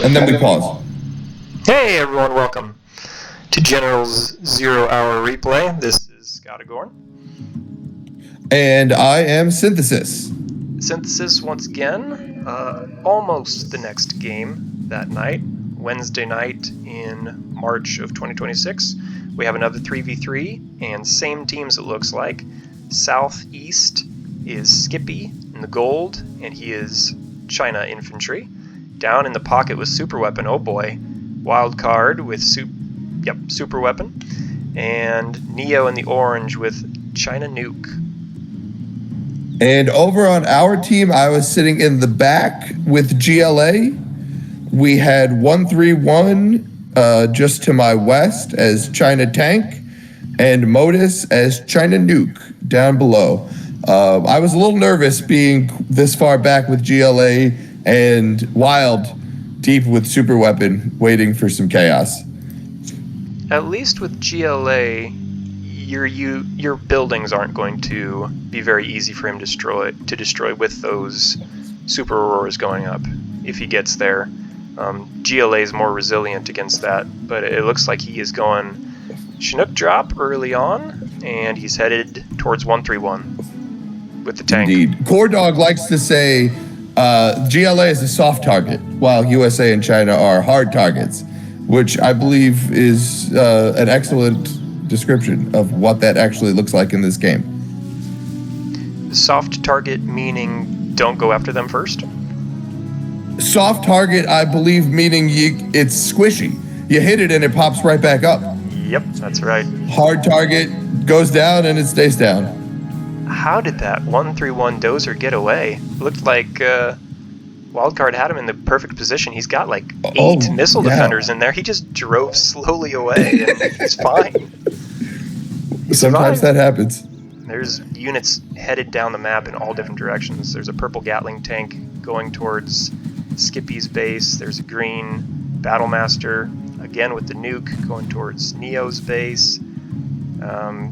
And then we pause. Hey everyone, welcome to General's 0 Hour Replay. This is Scottagorn. And I am Synthesis. Synthesis once again, almost the next game that night, Wednesday night in March of 2026. We have another 3v3, and same teams it looks like. Southeast is Skippy in the gold, and he is China infantry. Down in the pocket with super weapon, oh boy, Wildcard with super weapon, and Neo in the orange with China nuke. And over on our team, I was sitting in the back with GLA. We had 131 just to my west as China tank, and Modus as China nuke down below. I was a little nervous being this far back with GLA and Wild deep with super weapon waiting for some chaos. At least with GLA, your buildings aren't going to be very easy for him to destroy with those super aurors going up if he gets there. GLA is more resilient against that, but it looks like he is going Chinook drop early on, and he's headed towards 131 with the tank. Indeed. Core Dog likes to say GLA is a soft target, while USA and China are hard targets, which I believe is an excellent description of what that actually looks like in this game. Soft target meaning don't go after them first? Soft target, I believe, meaning it's squishy. You hit it and it pops right back up. Yep, that's right. Hard target goes down and it stays down. How did that 131 dozer get away? It looked like Wildcard had him in the perfect position. He's got like 8 missile defenders in there. He just drove slowly away and he's fine. Sometimes that happens. There's units headed down the map in all different directions. There's a purple Gatling tank going towards Skippy's base. There's a green Battlemaster, again with the nuke, going towards Neo's base.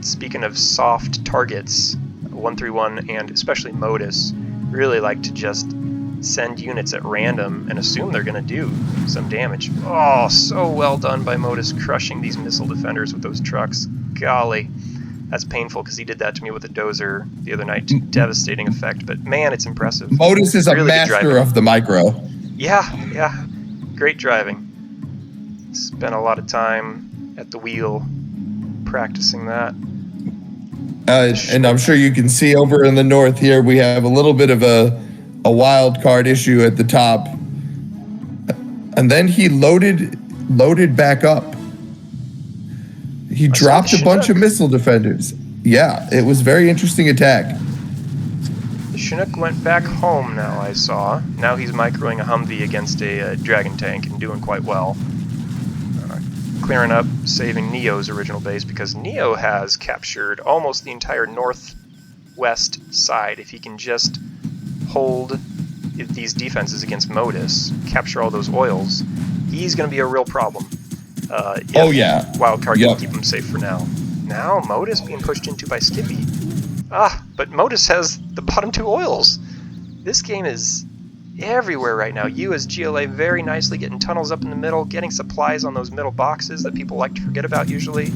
Speaking of soft targets, 131 and especially Modus really like to just send units at random and assume they're going to do some damage. Oh, so well done by Modus, crushing these missile defenders with those trucks. Golly, that's painful because he did that to me with a dozer the other night to devastating effect, but man, it's impressive. Modus is really a master of the micro. Yeah, great driving. Spent a lot of time at the wheel practicing that. And I'm sure you can see over in the north here, we have a little bit of a wild card issue at the top. And then he loaded back up. He dropped a bunch of missile defenders. Yeah, it was a very interesting attack. The Chinook went back home now, I saw. Now he's microing a Humvee against a Dragon tank and doing quite well. Clearing up, saving Neo's original base, because Neo has captured almost the entire northwest side. If he can just hold these defenses against Modus, capture all those oils, he's going to be a real problem. Wildcard can keep him safe for now. Now Modus being pushed into by Skippy. But Modus has the bottom 2 oils. This game is everywhere right now. You as GLA very nicely getting tunnels up in the middle, getting supplies on those middle boxes that people like to forget about usually.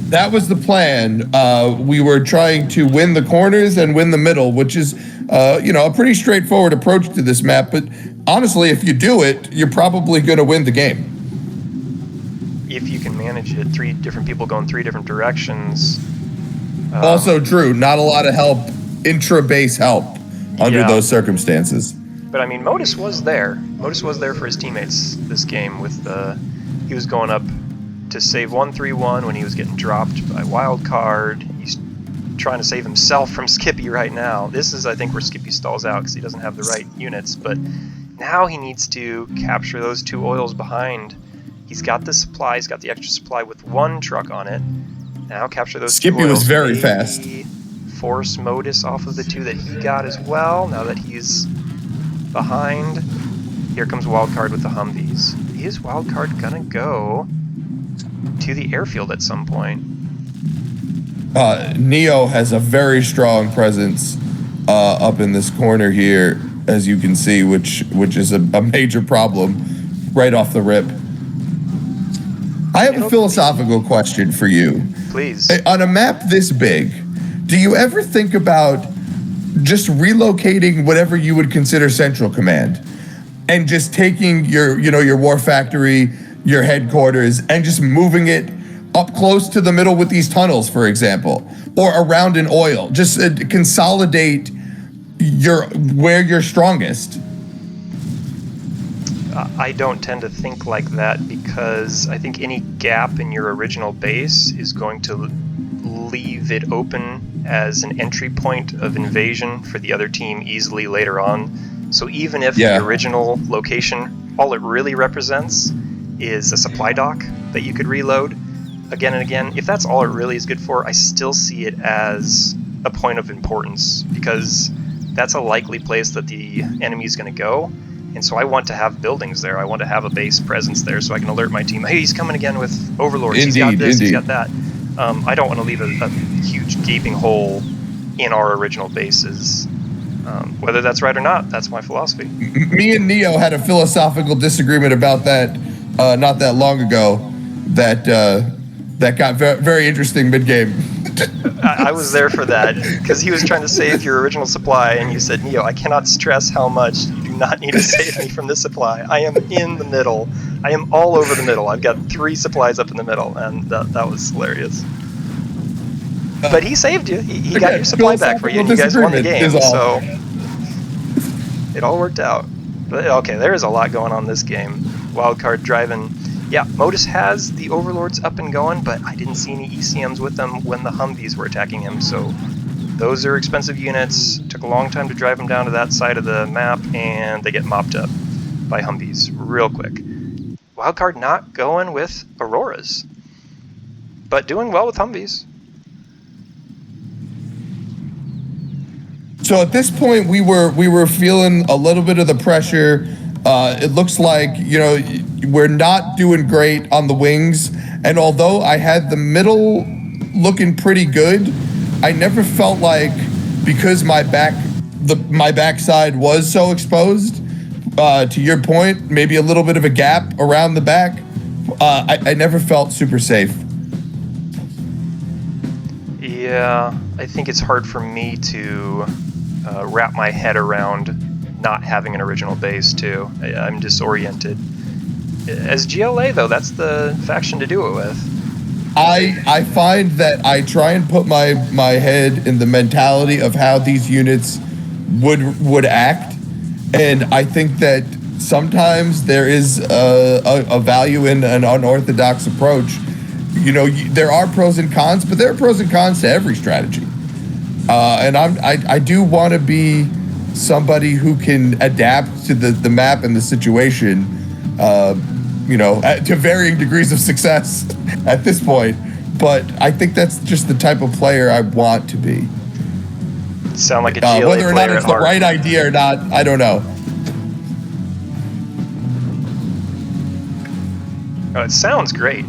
That was the plan. We were trying to win the corners and win the middle, which is, a pretty straightforward approach to this map. But honestly, if you do it, you're probably going to win the game. If you can manage it, 3 different people going 3 different directions. Also true. Not a lot of help, intra-base help under those circumstances. But I mean, Modus was there. Modus was there for his teammates this game. He was going up to save 131 when he was getting dropped by Wildcard. He's trying to save himself from Skippy right now. This is, I think, where Skippy stalls out because he doesn't have the right units. But now he needs to capture those 2 oils behind. He's got the supply. He's got the extra supply with 1 truck on it. Now capture those 2 oils. Skippy was very fast. Force Modus off of the 2 that he got as well, now that he's behind. Here comes Wildcard with the Humvees. Is Wildcard gonna go to the airfield at some point? Neo has a very strong presence up in this corner here. as you can see, which is a major problem right off the rip. I have a philosophical question for you. Please. On a map this big, do you ever think about just relocating whatever you would consider central command and just taking your war factory, your headquarters, and just moving it up close to the middle with these tunnels, for example, or around an oil? Just consolidate where you're strongest. I don't tend to think like that because I think any gap in your original base is going to leave it open as an entry point of invasion for the other team easily later on. So even if the original location, all it really represents is a supply dock that you could reload again and again, if that's all it really is good for, I still see it as a point of importance because that's a likely place that the enemy is going to go. And so I want to have buildings there. I want to have a base presence there so I can alert my team, hey, he's coming again with overlords. He's got this, he's got that. I don't want to leave a huge gaping hole in our original bases. Whether that's right or not, that's my philosophy. Me and Neo had a philosophical disagreement about that not that long ago that got very interesting mid-game. I was there for that because he was trying to save your original supply and you said, Neo, I cannot stress how much you do not need to save me from this supply. I am in the middle. I am all over the middle. I've got 3 supplies up in the middle, and that was hilarious. But he saved you. He got your supply back for you, and you guys won the game. So it all worked out. But okay, there is a lot going on this game. Wildcard driving. Yeah, Modus has the overlords up and going, but I didn't see any ECMs with them when the Humvees were attacking him. So those are expensive units. Took a long time to drive them down to that side of the map, and they get mopped up by Humvees real quick. Wildcard not going with Auroras, but doing well with Humvees. So at this point, we were feeling a little bit of the pressure. It looks like, we're not doing great on the wings. And although I had the middle looking pretty good, I never felt like, because my backside was so exposed, to your point, maybe a little bit of a gap around the back, I never felt super safe. Yeah, I think it's hard for me to wrap my head around not having an original base too. I'm disoriented. As GLA though, that's the faction to do it with. I find that I try and put my head in the mentality of how these units would act, and I think that sometimes there is a value in an unorthodox approach. There are pros and cons, but there are pros and cons to every strategy. And I do want to be somebody who can adapt to the map and the situation, to varying degrees of success at this point. But I think that's just the type of player I want to be. Sound like a GLA whether or not it's the right idea or not, I don't know. Oh, it sounds great.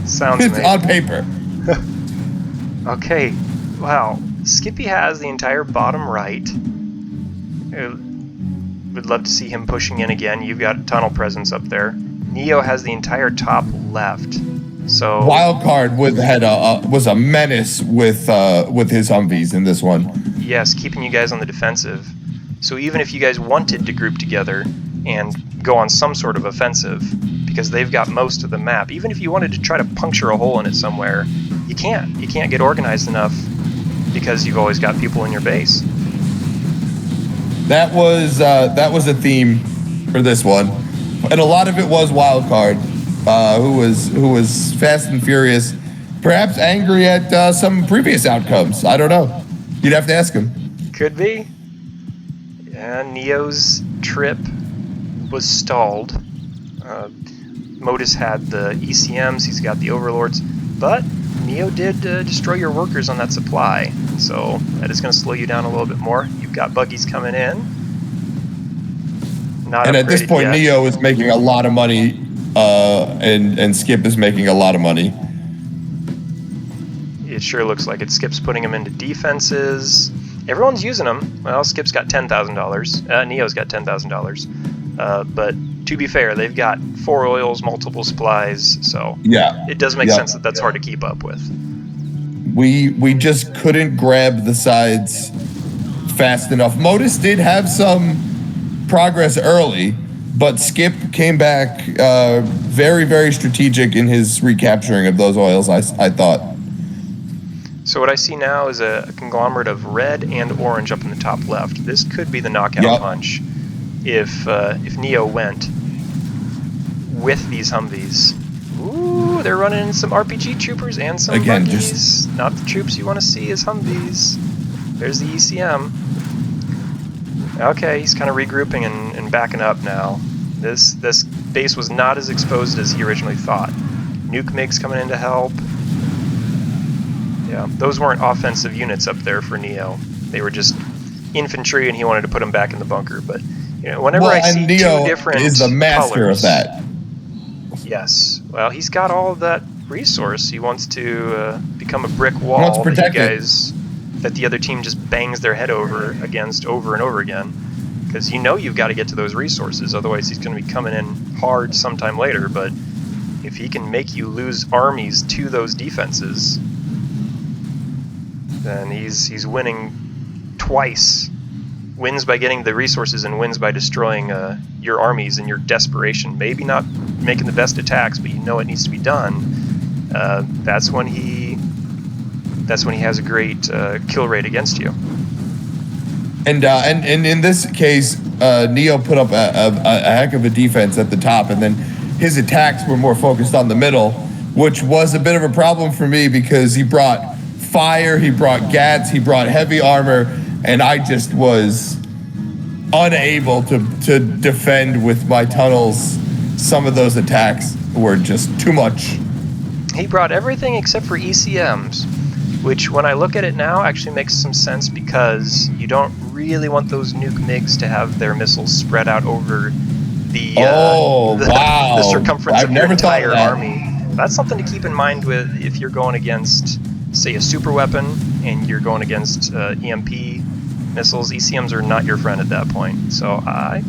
Sounds it's amazing. on paper. Okay, wow. Skippy has the entire bottom right. Would love to see him pushing in again. You've got tunnel presence up there. Neo has the entire top left. So Wildcard was a menace with his Humvees in this one. Yes, keeping you guys on the defensive. So even if you guys wanted to group together and go on some sort of offensive, because they've got most of the map, even if you wanted to try to puncture a hole in it somewhere, you can't. You can't get organized enough because you've always got people in your base. That was a theme for this one, and a lot of it was Wildcard, who was fast and furious, perhaps angry at some previous outcomes. I don't know. You'd have to ask him. Could be. Yeah, Neo's trip was stalled. Modus had the ECMs, he's got the overlords, but Neo did destroy your workers on that supply, so that is going to slow you down a little bit more. You've got buggies coming in. And at this point, Neo is making a lot of money, and Skip is making a lot of money. It sure looks like it. Skip's putting him into defenses. Everyone's using them. Well, Skip's got $10,000. Neo's got $10,000. But to be fair, they've got 4 oils, multiple supplies, so Yeah. it does make sense that that's hard to keep up with. We just couldn't grab the sides fast enough. Modus did have some progress early, but Skip came back very, very strategic in his recapturing of those oils, I thought. So what I see now is a conglomerate of red and orange up in the top left. This could be the knockout punch if Neo went with these Humvees. Ooh, they're running in some RPG troopers and some buggies. Not the troops you want to see as Humvees. There's the ECM. Okay, he's kind of regrouping and backing up now. This base was not as exposed as he originally thought. Nuke MiGs coming in to help. Yeah, those weren't offensive units up there for Neo. They were just infantry, and he wanted to put them back in the bunker. But whenever I see Neo 2 different is the master colors, of that. Yes. Well, he's got all of that resource. He wants to become a brick wall that the other team just bangs their head over against over and over again. Because you've got to get to those resources. Otherwise, he's going to be coming in hard sometime later. But if he can make you lose armies to those defenses, then he's winning twice. Wins by getting the resources and wins by destroying your armies in your desperation. Maybe not making the best attacks, but it needs to be done. That's when he has a great kill rate against you. And in this case, Neo put up a heck of a defense at the top, and then his attacks were more focused on the middle, which was a bit of a problem for me because he brought fire, he brought gats, he brought heavy armor, and I just was unable to defend with my tunnels. Some of those attacks were just too much. He brought everything except for ECMs, which when I look at it now actually makes some sense because you don't really want those nuke MiGs to have their missiles spread out over the circumference of your entire army. That's something to keep in mind with if you're going against, say, a super weapon and you're going against EMP missiles. ECMs are not your friend at that point. So I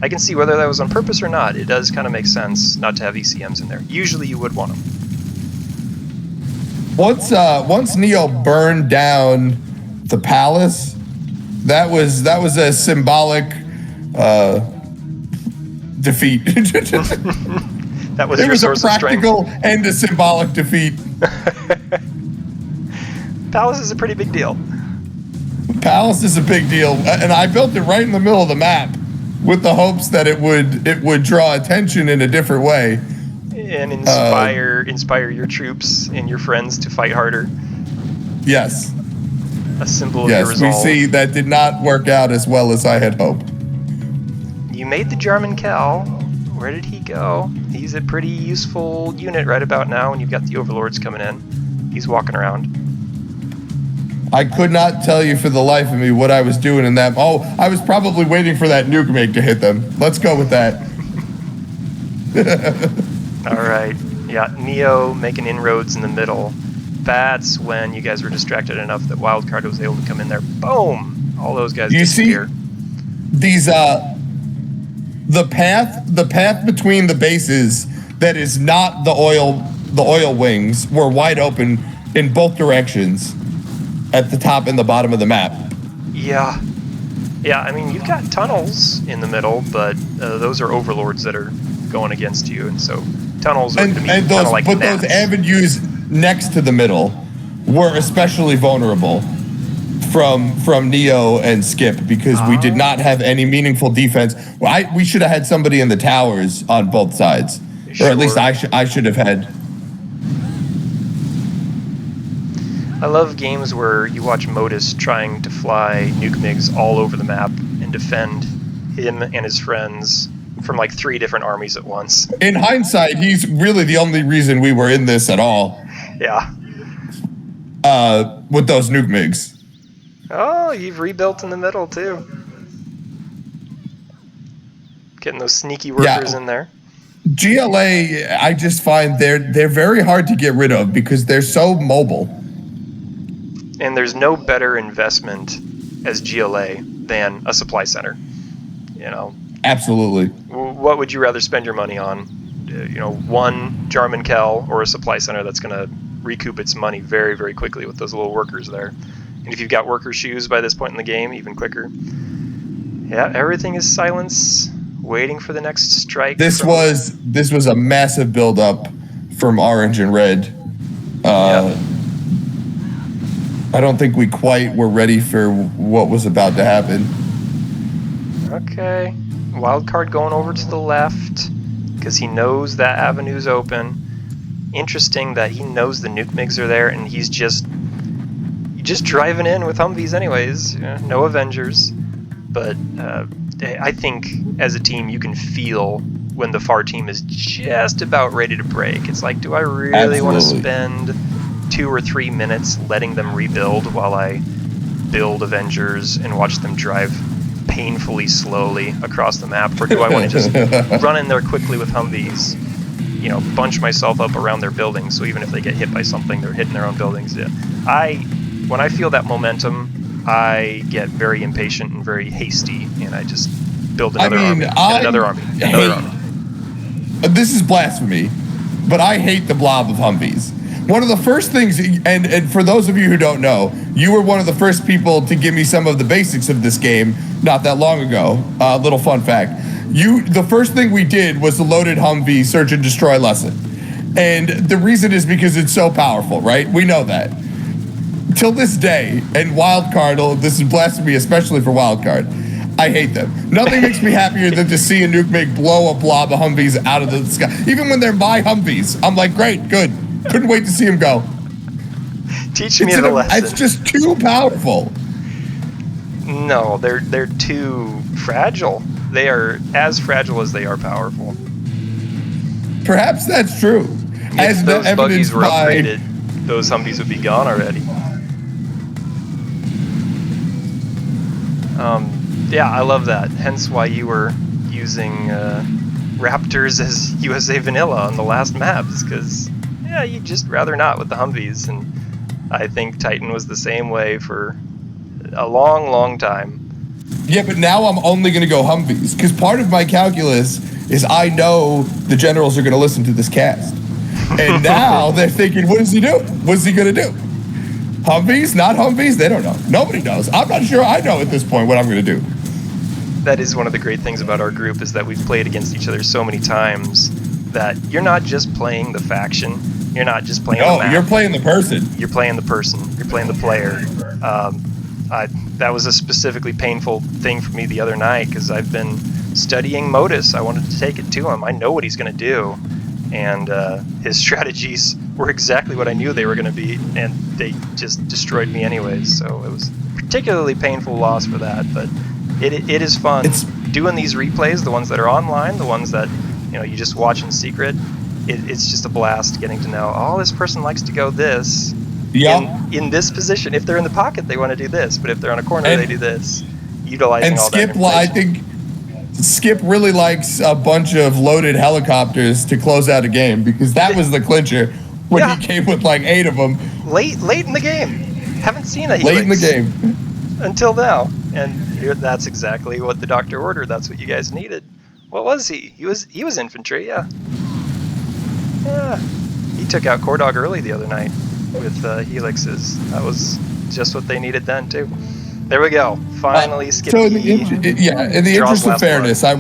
can see whether that was on purpose or not. It does kind of make sense not to have ECMs in there. Usually you would want them. Once Neo burned down the palace, that was a symbolic defeat. That was it your was source a practical and a symbolic defeat. Palace is a pretty big deal. Palace is a big deal, and I built it right in the middle of the map with the hopes that it would draw attention in a different way and inspire your troops and your friends to fight harder. Yes. A symbol of your resolve. Yes, we see that did not work out as well as I had hoped. You made the German Cal. Where did he go? He's a pretty useful unit right about now when you've got the Overlords coming in. He's walking around. I could not tell you for the life of me what I was doing in that. Oh, I was probably waiting for that nuke MiG to hit them. Let's go with that. All right. Yeah, Neo making inroads in the middle. That's when you guys were distracted enough that Wildcard was able to come in there. Boom! All those guys disappear. These the path between the bases that is not the oil wings were wide open in both directions at the top and the bottom of the map. Yeah, I mean, you've got tunnels in the middle, but those are Overlords that are going against you, and so tunnels are kind of like those avenues next to the middle were especially vulnerable from Neo and Skip because we did not have any meaningful defense. We should have had somebody in the towers on both sides, or at least I should have had. I love games where you watch Modus trying to fly nuke MiGs all over the map and defend him and his friends from like 3 different armies at once. In hindsight, he's really the only reason we were in this at all. Yeah. With those nuke MiGs. Oh, you've rebuilt in the middle too. Getting those sneaky workers in there. GLA, I just find they're very hard to get rid of because they're so mobile. And there's no better investment as GLA than a supply center. Absolutely. What would you rather spend your money on? One Jarman Kell or a supply center that's going to recoup its money very, very quickly with those little workers there. And if you've got worker shoes by this point in the game, even quicker. Yeah, everything is silence, waiting for the next strike. This was a massive build-up from orange and red. I don't think we quite were ready for what was about to happen. Okay. Wildcard going over to the left because he knows that avenue's open. Interesting that he knows the nuke MiGs are there, and he's just driving in with Humvees anyways. No Avengers. But I think as a team you can feel when the FAR team is just about ready to break. It's like, do I really want to spend 2 or 3 minutes letting them rebuild while I build Avengers and watch them drive painfully slowly across the map, or do I want to just run in there quickly with Humvees, bunch myself up around their buildings, so even if they get hit by something, they're hitting their own buildings. When I feel that momentum, I get very impatient and very hasty, and I just build another army. This is blasphemy, but I hate the blob of Humvees. One of the first things, and for those of you who don't know, you were one of the first people to give me some of the basics of this game not that long ago. Little fun fact. The first thing we did was the loaded Humvee search and destroy lesson. And the reason is because it's so powerful, right? We know that. Till this day, and Wildcard, this is blasphemy, especially for Wildcard, I hate them. Nothing makes me happier than to see a nuke MiG blow a blob of Humvees out of the sky. Even when they're my Humvees, I'm like, great, good. Couldn't wait to see him go. Teach me the lesson. It's just too powerful. No, they're too fragile. They are as fragile as they are powerful. Perhaps that's true. If those buggies were upgraded, those Humvees would be gone already. Yeah, I love that. Hence why you were using Raptors as USA Vanilla on the last maps, because you'd just rather not with the Humvees. And I think Titan was the same way for a long, long time. Yeah, but now I'm only going to go Humvees, because part of my calculus is I know the generals are going to listen to this cast. And now they're thinking, what does he do? What's he going to do? Humvees? Not Humvees? They don't know. Nobody knows. I'm not sure I know at this point what I'm going to do. That is one of the great things about our group, is that we've played against each other so many times that you're not just playing the faction. You're not just playing the map. You're playing the person. You're playing the person. You're playing the player. That was a specifically painful thing for me the other night, because I've been studying Modus. I wanted to take it to him. I know what he's going to do. And his strategies were exactly what I knew they were going to be, and they just destroyed me anyways. So it was a particularly painful loss for that, but it is fun. Doing these replays, the ones that are online, the ones that you just watch in secret. It's just a blast getting to know, this person likes to go this. Yep. In this position. If they're in the pocket, they want to do this, but if they're on a corner, they do this. Utilizing all that information. I think Skip really likes a bunch of loaded helicopters to close out a game, because that was the clincher when he came with like 8 of them. Late in the game. Haven't seen a Helix late in the game until now, and that's exactly what the doctor ordered. That's what you guys needed. What was he? He was infantry. Yeah. He took out Cordog early the other night with Helixes. That was just what they needed then too. There we go. Finally, Skippy. So in the interest of fairness, I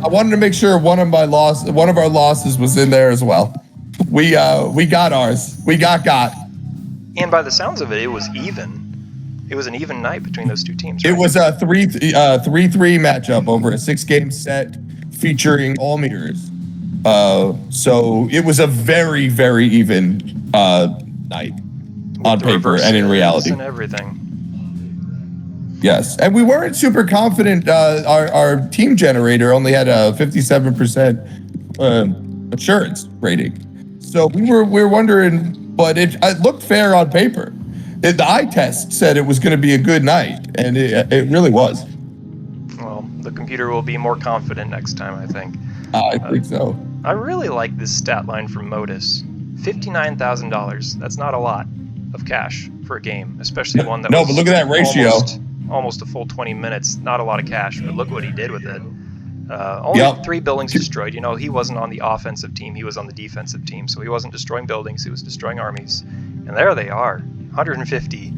wanted to make sure one of our losses was in there as well. We got ours. We got. And by the sounds of it, it was even. It was an even night between those two teams. Right? It was a 3-3 matchup over a 6-game set featuring all mirrors. So it was a very, very even night on paper and in reality. And everything. Yes, and we weren't super confident. Our team generator only had a 57% assurance rating, so we were wondering. But it looked fair on paper. The eye test said it was going to be a good night, and it really was. Well, the computer will be more confident next time, I think. I think so. I really like this stat line from Modus. $59,000. That's not a lot of cash for a game, especially one that No, was but look at that ratio. almost a full 20 minutes. Not a lot of cash, but look what he did with it. Only 3 buildings destroyed. You know, he wasn't on the offensive team. He was on the defensive team. So he wasn't destroying buildings. He was destroying armies. And there they are, 150.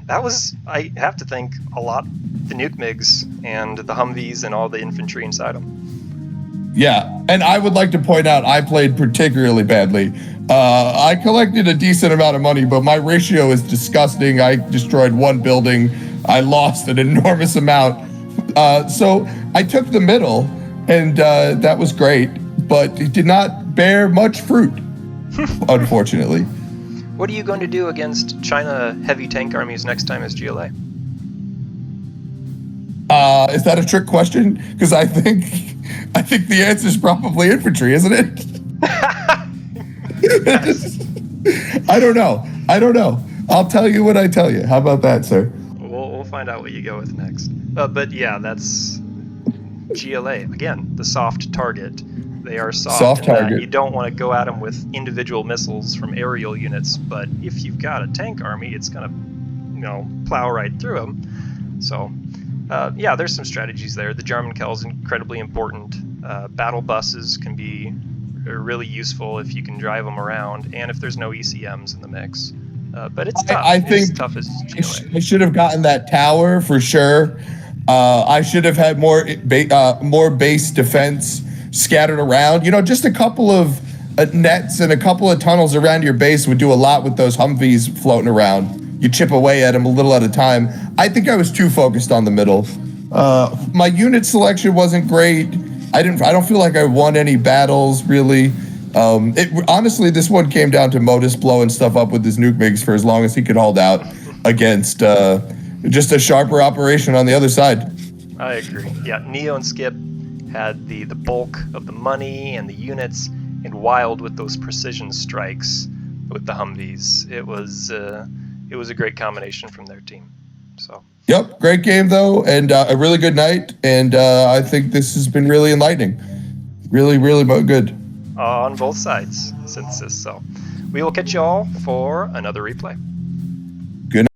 That was, I have to think, a lot. The nuke MiGs and the Humvees and all the infantry inside them. Yeah, and I would like to point out I played particularly badly. I collected a decent amount of money, but my ratio is disgusting. I destroyed 1 building. I lost an enormous amount. So I took the middle, and that was great, but it did not bear much fruit, unfortunately. What are you going to do against China heavy tank armies next time as GLA? Is that a trick question? Because I think the answer is probably infantry, isn't it? I don't know. I'll tell you what I tell you. How about that, sir? We'll find out what you go with next. But yeah, that's GLA. Again, the soft target. They are soft in that you don't want to go at them with individual missiles from aerial units, but if you've got a tank army, it's going to, plow right through them. So, yeah, there's some strategies there. The Jarmen Kell is incredibly important. Battle buses can be really useful if you can drive them around, and if there's no ECMs in the mix. But it's tough. I think it's tough as GLA. I should have gotten that tower for sure. I should have had more base defense scattered around. Just a couple of nets and a couple of tunnels around your base would do a lot with those Humvees floating around. You chip away at them a little at a time. I think I was too focused on the middle. My unit selection wasn't great. I don't feel like I won any battles really. Honestly, this one came down to Modus blowing stuff up with his nuke MiGs for as long as he could hold out against just a sharper operation on the other side. I agree. Yeah, Neo and Skip had the bulk of the money and the units, and Wild with those precision strikes with the Humvees. It was a great combination from their team. So. Yep, great game though, and a really good night, and I think this has been really enlightening. Really, really good. On both sides, Synthesis. So we will catch you all for another replay.